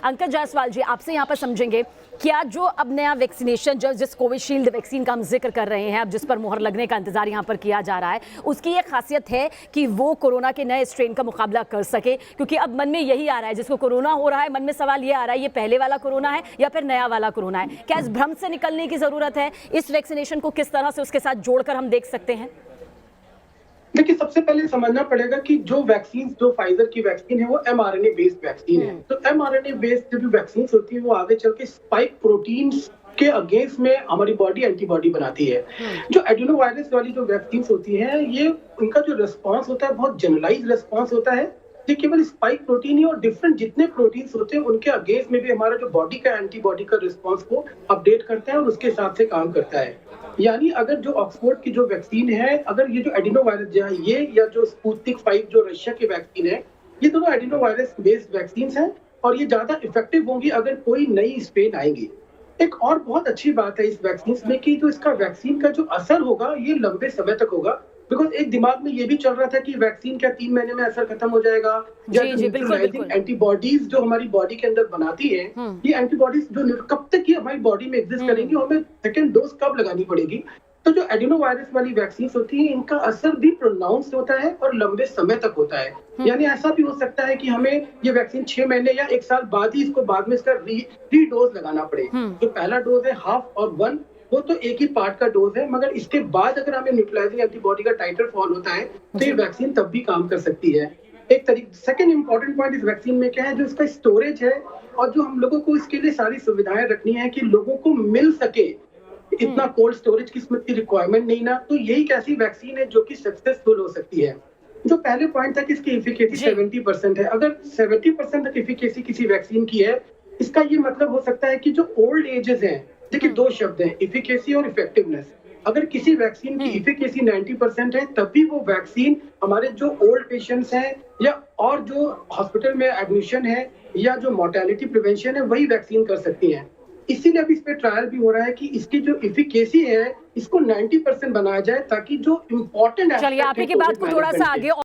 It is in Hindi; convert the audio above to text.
अंकित जायसवाल जी, आपसे यहाँ पर समझेंगे, क्या जो अब नया वैक्सीनेशन जिस कोविशील्ड वैक्सीन का हम जिक्र कर रहे हैं, अब जिस पर मुहर लगने का इंतजार यहाँ पर किया जा रहा है, उसकी ये खासियत है कि वो कोरोना के नए स्ट्रेन का मुकाबला कर सके? क्योंकि अब मन में यही आ रहा है, जिसको कोरोना हो रहा है, मन में सवाल ये आ रहा है, ये पहले वाला कोरोना है या फिर नया वाला कोरोना है? क्या इस भ्रम से निकलने की जरूरत है? इस वैक्सीनेशन को किस तरह से उसके साथ जोड़कर हम देख सकते हैं? देखिए, सबसे पहले समझना पड़ेगा कि जो वैक्सीन, जो फाइजर की वैक्सीन है, वो एमआरएनए बेस्ड वैक्सीन है। तो एमआरएनए बेस्ड जो वैक्सीन होती है, वो आगे चल के स्पाइक प्रोटीन्स के अगेंस्ट में हमारी बॉडी एंटीबॉडी बनाती है। जो एडिनो वायरस वाली जो वैक्सीन होती है, ये उनका जो रिस्पॉन्स होता है, बहुत जनरलाइज रिस्पॉन्स होता है। ये केवल स्पाइक प्रोटीन ही, और डिफरेंट जितने प्रोटीन्स होते हैं उनके अगेंस्ट में भी हमारा जो बॉडी का एंटीबॉडी का रिस्पॉन्स को अपडेट करता है और उसके हिसाब से काम करता है। यानी अगर जो ऑक्सफोर्ड की जो वैक्सीन है, अगर ये जो एडिनो वायरस है, ये या जो स्पुतनिक 5 जो रशिया की वैक्सीन है, ये दोनों एडिनो वायरस बेस्ड वैक्सीन हैं और ये ज्यादा इफेक्टिव होंगी अगर कोई नई स्ट्रेन आएगी। एक और बहुत अच्छी बात है इस वैक्सीन में कि जो इसका वैक्सीन का जो असर होगा, ये लंबे समय तक होगा। बिकॉज एक दिमाग में ये भी चल रहा था कि वैक्सीन क्या 3 महीने में असर खत्म हो जाएगा, या न्यूट्रलाइजिंग एंटीबॉडीज जो हमारी बॉडी के अंदर बनाती है, ये एंटीबॉडीज जो कब तक ये हमारी बॉडी में एग्जिस्ट करेंगी, हमें सेकेंड डोज कब लगानी पड़ेगी। तो जो एडिनो वायरस वाली वैक्सीन होती है, इनका असर भी प्रोनाउंस होता है और लंबे समय तक होता है। यानी ऐसा भी हो सकता है कि हमें ये वैक्सीन 6 महीने या 1 साल बाद ही इसको बाद में इसका री डोज लगाना पड़े। जो पहला डोज है हाफ और 1, वो तो एक ही पार्ट का डोज है, मगर इसके बाद अगर हमें न्यूट्रलाइजिंग एंटीबॉडी का टाइटर फॉल होता है, तो ये वैक्सीन तब भी काम कर सकती है। एक तरीके सेकंड इंपॉर्टेंट पॉइंट इस वैक्सीन में क्या है, जो इसका स्टोरेज है, और जो हम लोगों को इसके लिए सारी सुविधाएं रखनी है कि लोगों को मिल सके। इतना कोल्ड स्टोरेज की इसमें रिक्वायरमेंट नहीं ना, तो यही एक ऐसी वैक्सीन है जो कि सक्सेसफुल हो सकती है। जो पहले पॉइंट था कि इसकी एफिकेसी 70% है। अगर 70% तक एफिकेसी किसी वैक्सीन की है, इसका ये मतलब हो सकता है कि जो ओल्ड एजेस हैं, देखिए 2 शब्द हैं, एफिकेसी और इफेक्टिवनेस। अगर किसी वैक्सीन की एफिकेसी 90% है, तब भी वो वैक्सीन हमारे जो ओल्ड पेशेंट्स हैं या और जो हॉस्पिटल में एडमिशन है या जो मोर्टेलिटी प्रिवेंशन है, वही वैक्सीन कर सकती है। इसीलिए अभी इस पे ट्रायल भी हो रहा है कि इसकी जो एफिकेसी है, इसको 90% बनाया जाए, ताकि जो इम्पोर्टेंट चलिए आप ही की बात को थोड़ा सा आगे